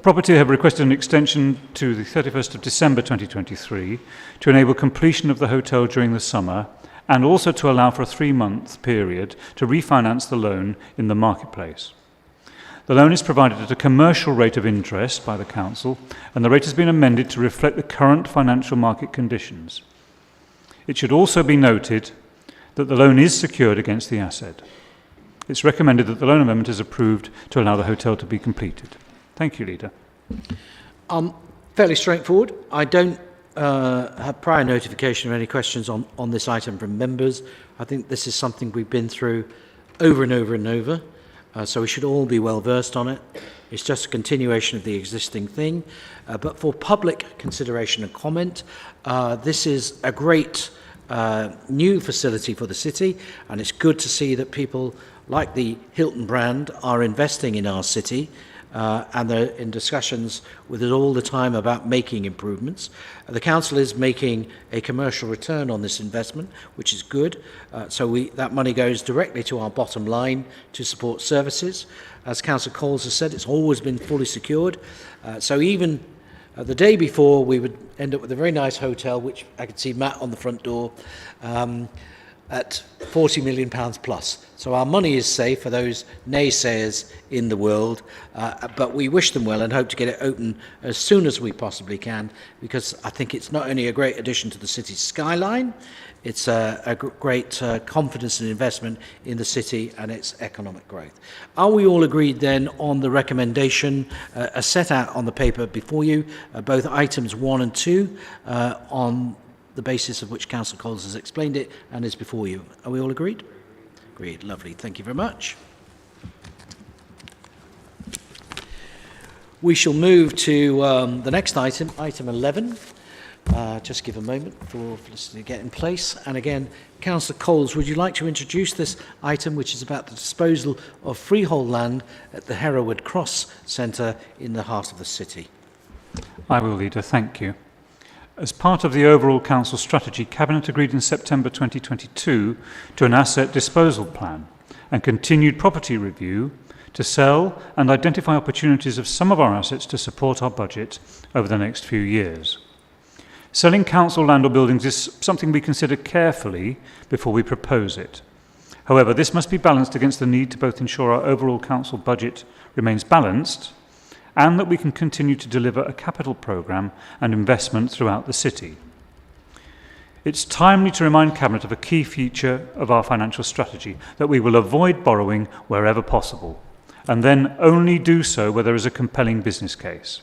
Profiteer have requested an extension to the 31st of December 2023 to enable completion of the hotel during the summer, and also to allow for a 3-month period to refinance the loan in the marketplace. The loan is provided at a commercial rate of interest by the council, and the rate has been amended to reflect the current financial market conditions. It should also be noted that the loan is secured against the asset. It's recommended that the loan amendment is approved to allow the hotel to be completed. Thank you, Leader. Fairly straightforward. I don't have prior notification of any questions on this item from members. I think this is something we've been through over and over and over, so we should all be well versed on it. It's just a continuation of the existing thing. But for public consideration and comment, this is a great new facility for the city, and it's good to see that people like the Hilton brand are investing in our city and they're in discussions with it all the time about making improvements. The council is making a commercial return on this investment, which is good. That money goes directly to our bottom line to support services. As Councillor Coles has said, it's always been fully secured. So even the day before, we would end up with a very nice hotel, which I could see Matt on the front door, at £40 million plus. So our money is safe for those naysayers in the world, but we wish them well and hope to get it open as soon as we possibly can, because I think it's not only a great addition to the city's skyline, it's a great confidence and investment in the city and its economic growth. Are we all agreed then on the recommendation as set out on the paper before you, both items 1 and 2, on the basis of which Councillor Coles has explained it and is before you? Are we all agreed? Agreed. Lovely. Thank you very much. We shall move to the next item, item 11. Just give a moment for listening to get in place. And again, Councillor Coles, would you like to introduce this item, which is about the disposal of freehold land at the Hereward Cross Centre in the heart of the city? I will, Leader. Thank you. As part of the overall council strategy, Cabinet agreed in September 2022 to an asset disposal plan and continued property review to sell and identify opportunities of some of our assets to support our budget over the next few years. Selling council land or buildings is something we consider carefully before we propose it. However, this must be balanced against the need to both ensure our overall council budget remains balanced and that we can continue to deliver a capital programme and investment throughout the city. It's timely to remind Cabinet of a key feature of our financial strategy, that we will avoid borrowing wherever possible, and then only do so where there is a compelling business case.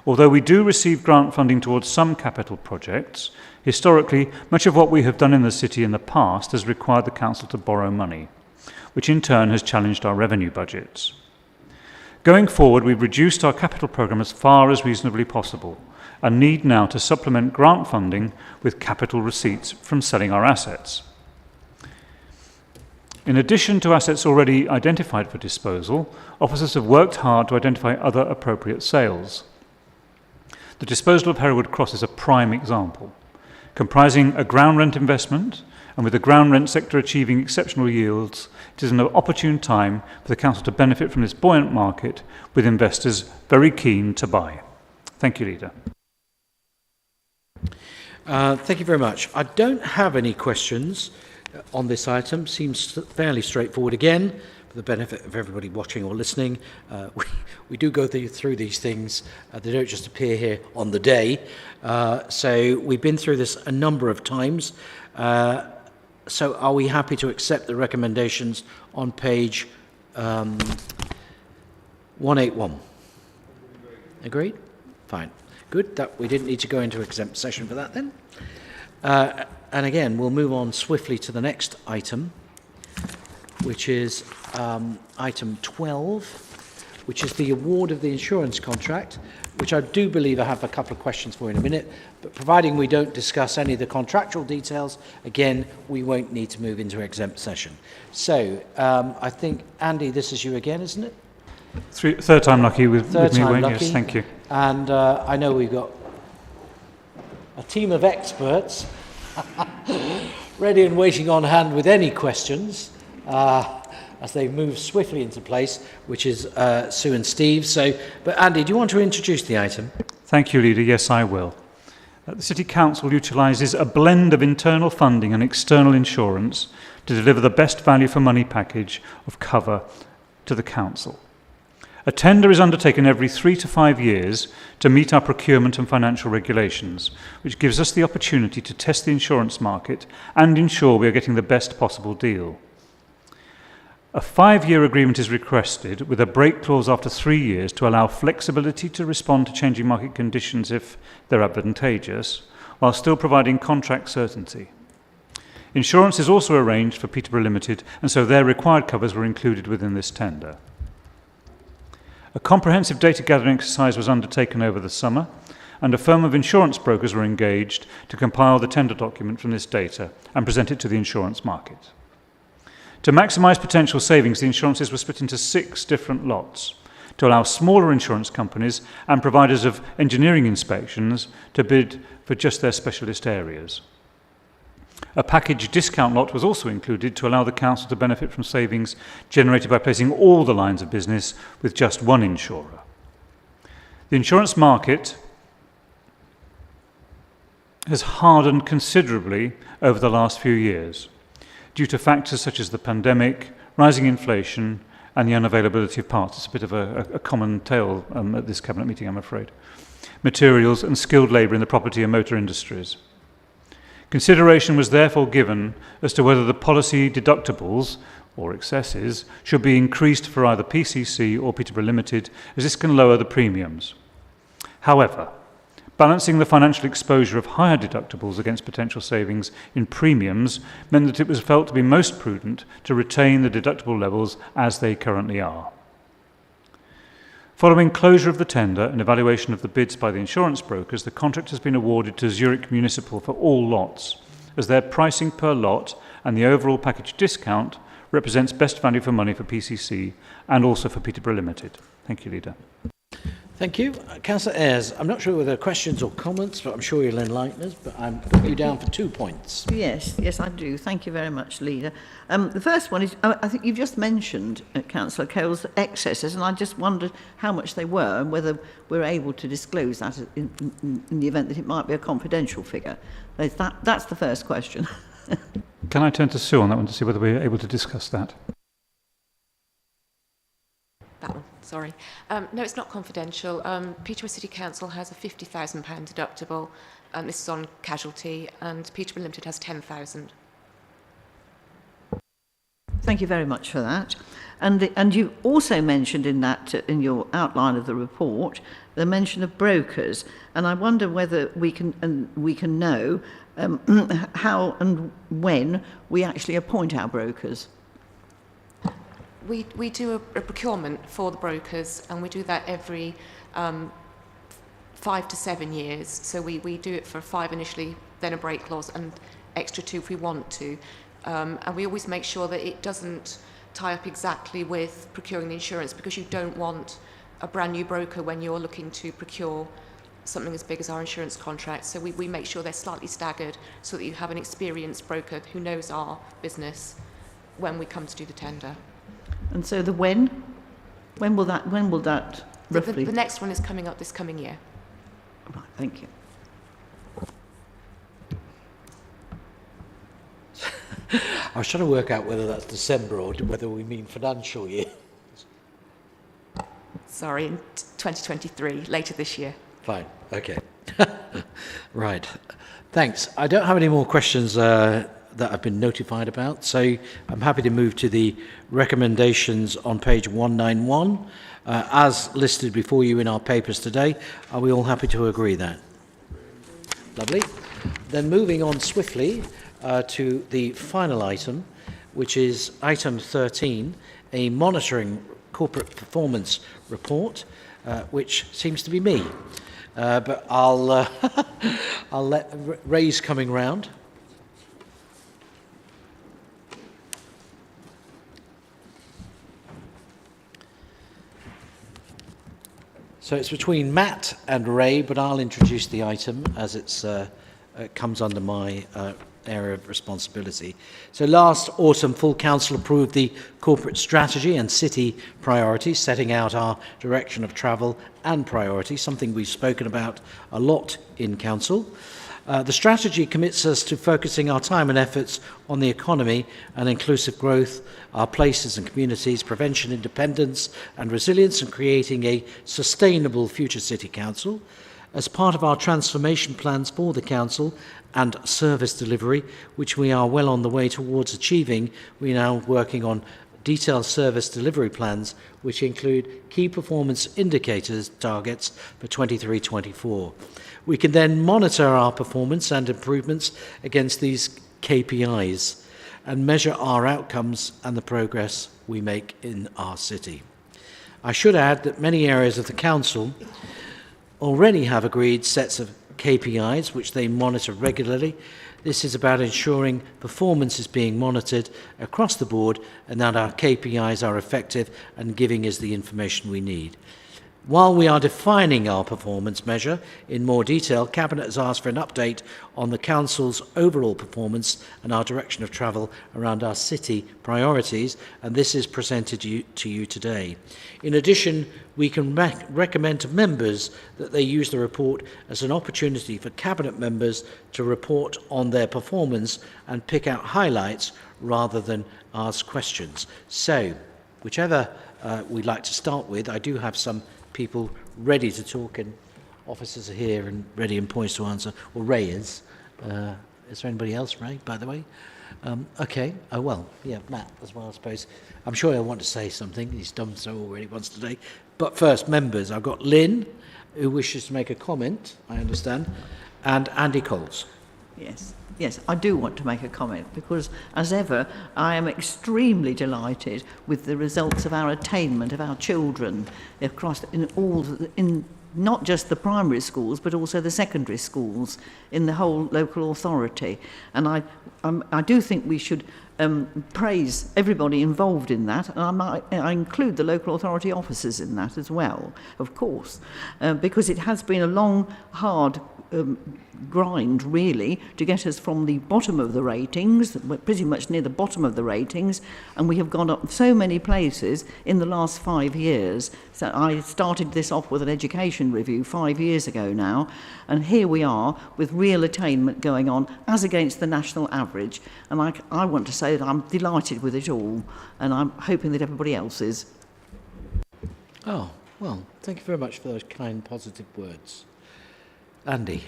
Although we do receive grant funding towards some capital projects, historically, much of what we have done in the city in the past has required the council to borrow money, which in turn has challenged our revenue budgets. Going forward, we've reduced our capital programme as far as reasonably possible and need now to supplement grant funding with capital receipts from selling our assets. In addition to assets already identified for disposal, officers have worked hard to identify other appropriate sales. The disposal of Hereward Cross is a prime example, comprising a ground rent investment, and with the ground rent sector achieving exceptional yields, it is an opportune time for the council to benefit from this buoyant market, with investors very keen to buy. Thank you, Leader. Thank you very much. I don't have any questions on this item. Seems fairly straightforward again. For the benefit of everybody watching or listening, we do go through these things. They don't just appear here on the day. So we've been through this a number of times. So are we happy to accept the recommendations on page 181? Agreed? Fine. Good. We didn't need to go into exempt session for that then. And again, we'll move on swiftly to the next item, which is item 12, which is the award of the insurance contract, which I do believe I have a couple of questions for in a minute, but providing we don't discuss any of the contractual details, again, we won't need to move into exempt session. So I think, Andy, this is you again, isn't it? Third time lucky with me, Wayne. Lucky. Yes, thank you. And I know we've got a team of experts ready and waiting on hand with any questions as they move swiftly into place, which is Sue and Steve. But Andy, do you want to introduce the item? Thank you, Leader. Yes, I will. The City Council utilises a blend of internal funding and external insurance to deliver the best value for money package of cover to the Council. A tender is undertaken every 3 to 5 years to meet our procurement and financial regulations, which gives us the opportunity to test the insurance market and ensure we are getting the best possible deal. A 5-year agreement is requested with a break clause after 3 years to allow flexibility to respond to changing market conditions if they're advantageous, while still providing contract certainty. Insurance is also arranged for Peterborough Limited, and so their required covers were included within this tender. A comprehensive data gathering exercise was undertaken over the summer, and a firm of insurance brokers were engaged to compile the tender document from this data and present it to the insurance market. To maximise potential savings, the insurances were split into 6 different lots, to allow smaller insurance companies and providers of engineering inspections to bid for just their specialist areas. A package discount lot was also included to allow the council to benefit from savings generated by placing all the lines of business with just one insurer. The insurance market has hardened considerably over the last few years due to factors such as the pandemic, rising inflation, and the unavailability of parts. It's a bit of a common tale at this cabinet meeting, I'm afraid. Materials and skilled labour in the property and motor industries. Consideration was therefore given as to whether the policy deductibles or excesses should be increased for either PCC or Peterborough Limited, as this can lower the premiums. However, balancing the financial exposure of higher deductibles against potential savings in premiums meant that it was felt to be most prudent to retain the deductible levels as they currently are. Following closure of the tender and evaluation of the bids by the insurance brokers, the contract has been awarded to Zurich Municipal for all lots, as their pricing per lot and the overall package discount represents best value for money for PCC and also for Peterborough Limited. Thank you, Leader. Thank you. Councillor Ayres, I'm not sure whether there are questions or comments, but I'm sure you'll enlighten us, but I'm putting you down for 2 points. Yes, I do. Thank you very much, Leader. The first one is, I think you've just mentioned, Councillor Coles, excesses, and I just wondered how much they were and whether we're able to disclose that in the event that it might be a confidential figure. That's the first question. Can I turn to Sue on that one to see whether we're able to discuss that? That one, sorry. No, it's not confidential. Peterborough City Council has a £50,000 deductible. This is on casualty, and Peterborough Limited has £10,000. Thank you very much for that. And you also mentioned in that, in your outline of the report, the mention of brokers. And I wonder whether we can know how and when we actually appoint our brokers. We do a procurement for the brokers, and we do that every 5 to 7 years. So we do it for 5 initially, then a break clause, and extra 2 if we want to. And we always make sure that it doesn't tie up exactly with procuring the insurance, because you don't want a brand new broker when you're looking to procure something as big as our insurance contract. So we make sure they're slightly staggered so that you have an experienced broker who knows our business when we come to do the tender. And so the when will that roughly? The next one is coming up this coming year. Right, thank you. I was trying to work out whether that's December or whether we mean financial year. Sorry, in 2023, later this year. Fine, okay. Right, thanks. I don't have any more questions that I've been notified about, so I'm happy to move to the recommendations on page 191. As listed before you in our papers today, are we all happy to agree that? Lovely. Then moving on swiftly to the final item, which is item 13, a monitoring corporate performance report, which seems to be me. But I'll let Ray's coming round. So it's between Matt and Ray, but I'll introduce the item as it comes under my area of responsibility. So last autumn, full council approved the corporate strategy and city priorities, setting out our direction of travel and priorities, something we've spoken about a lot in council. The strategy commits us to focusing our time and efforts on the economy and inclusive growth, our places and communities, prevention, independence and resilience, and creating a sustainable future city council. As part of our transformation plans for the council and service delivery, which we are well on the way towards achieving, we are now working on detailed service delivery plans, which include key performance indicators targets for 23-24. We can then monitor our performance and improvements against these KPIs and measure our outcomes and the progress we make in our city. I should add that many areas of the council already have agreed sets of KPIs which they monitor regularly. This is about ensuring performance is being monitored across the board and that our KPIs are effective and giving us the information we need. While we are defining our performance measure in more detail, Cabinet has asked for an update on the Council's overall performance and our direction of travel around our city priorities, and this is presented to you today. In addition, we can recommend to members that they use the report as an opportunity for Cabinet members to report on their performance and pick out highlights rather than ask questions. So, whichever we'd like to start with, I do have some people ready to talk, and officers are here and ready and poised to answer. Well, Ray is. Is there anybody else, Ray, by the way? Okay. Oh, well, yeah, Matt as well, I suppose. I'm sure he'll want to say something. He's done so already once today. But first, members, I've got Lynn, who wishes to make a comment, I understand, and Andy Coles. Yes, I do want to make a comment because, as ever, I am extremely delighted with the results of our attainment of our children across in not just the primary schools but also the secondary schools in the whole local authority. And I do think we should praise everybody involved in that, and I include the local authority officers in that as well, of course, because it has been a long, hard grind, really, to get us from the bottom of the ratings, pretty much near the bottom of the ratings, and we have gone up so many places in the last 5 years. So I started this off with an education review 5 years ago now, and here we are with real attainment going on as against the national average, and I want to say that I'm delighted with it all, and I'm hoping that everybody else is. Oh, well, thank you very much for those kind, positive words. Andy.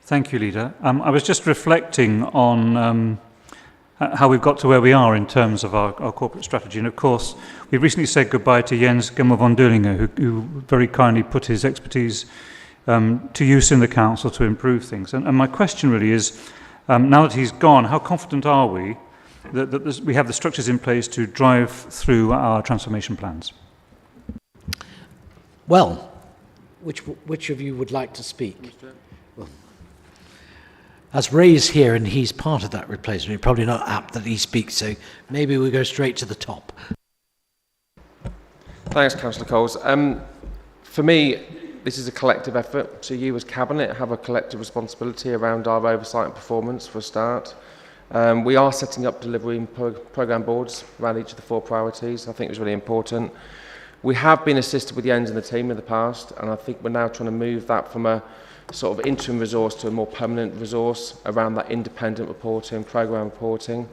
Thank you, Leader. I was just reflecting on how we've got to where we are in terms of our corporate strategy. And of course, we recently said goodbye to Jens Gemmel von Döhlinger, who very kindly put his expertise to use in the council to improve things. And my question really is, now that he's gone, how confident are we that we have the structures in place to drive through our transformation plans? Well, which of you would like to speak? Well, as Ray's here and he's part of that replacement, it's probably not apt that he speaks, so maybe we go straight to the top. Thanks, Councillor Coles. For me, this is a collective effort. So you as Cabinet have a collective responsibility around our oversight and performance for a start. We are setting up delivery and programme boards around each of the 4 priorities. I think it's really important. We have been assisted with Jens and the team in the past, and I think we're now trying to move that from a sort of interim resource to a more permanent resource around that independent reporting, programme reporting.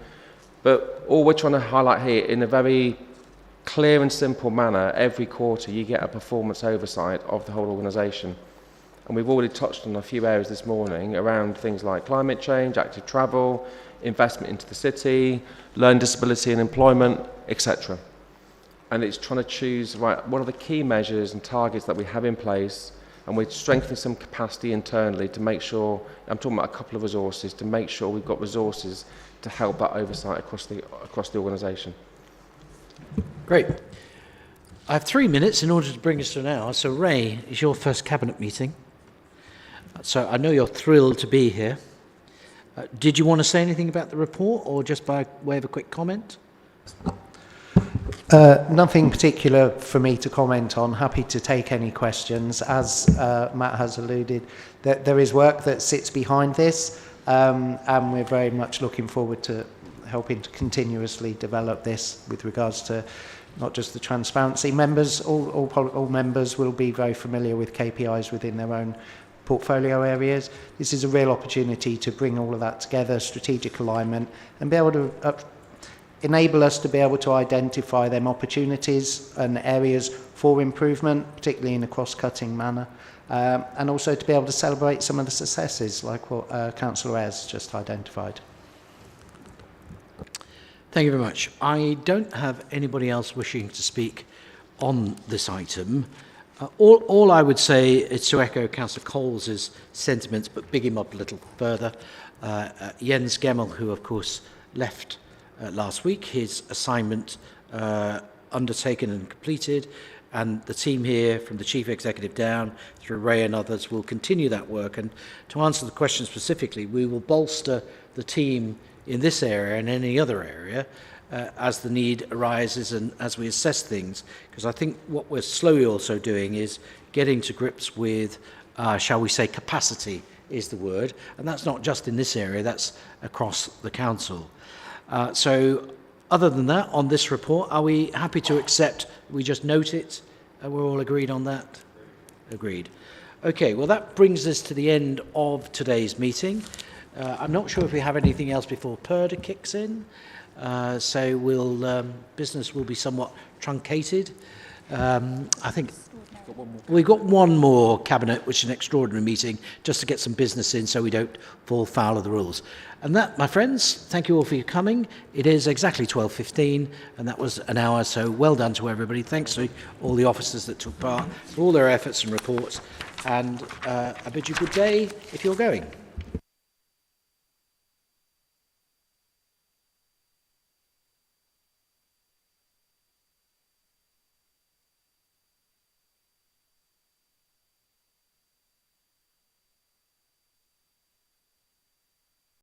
But all we're trying to highlight here in a very clear and simple manner, every quarter you get a performance oversight of the whole organisation. And we've already touched on a few areas this morning around things like climate change, active travel, investment into the city, learning disability and employment, etc. And it's trying to choose, right, what are the key measures and targets that we have in place, and we're strengthening some capacity internally to make sure, I'm talking about a couple of resources, to make sure we've got resources to help that oversight across the organisation. Great. I have 3 minutes in order to bring us to an hour, so Ray, it's your first Cabinet meeting. So I know you're thrilled to be here. Did you want to say anything about the report, or just by way of a quick comment? Nothing particular for me to comment on. Happy to take any questions. As Matt has alluded, that there is work that sits behind this, and we're very much looking forward to helping to continuously develop this with regards to not just the transparency. Members, all members will be very familiar with KPIs within their own portfolio areas. This is a real opportunity to bring all of that together, strategic alignment, and be able to enable us to be able to identify them opportunities and areas for improvement, particularly in a cross-cutting manner, and also to be able to celebrate some of the successes like what Councillor Ayres just identified. Thank you very much. I don't have anybody else wishing to speak on this item. All I would say is to echo Councillor Coles' sentiments, but big him up a little further. Jens Gemmel, who of course left last week, his assignment undertaken and completed, And the team here, from the Chief Executive down, through Ray and others, will continue that work. And to answer the question specifically, we will bolster the team in this area and any other area as the need arises and as we assess things. Because I think what we're slowly also doing is getting to grips with, shall we say, capacity is the word. And that's not just in this area, that's across the council. So other than that, on this report, are we happy to accept, we just note it? We're all agreed on that? Agreed. Okay, well that brings us to the end of today's meeting. I'm not sure if we have anything else before Purda kicks in. So business will be somewhat truncated. I think we've got one more cabinet, which is an extraordinary meeting, just to get some business in so we don't fall foul of the rules. And that, my friends, thank you all for your coming. It is exactly 12:15, and that was an hour, so well done to everybody. Thanks to all the officers that took part, for all their efforts and reports, and I bid you good day if you're going.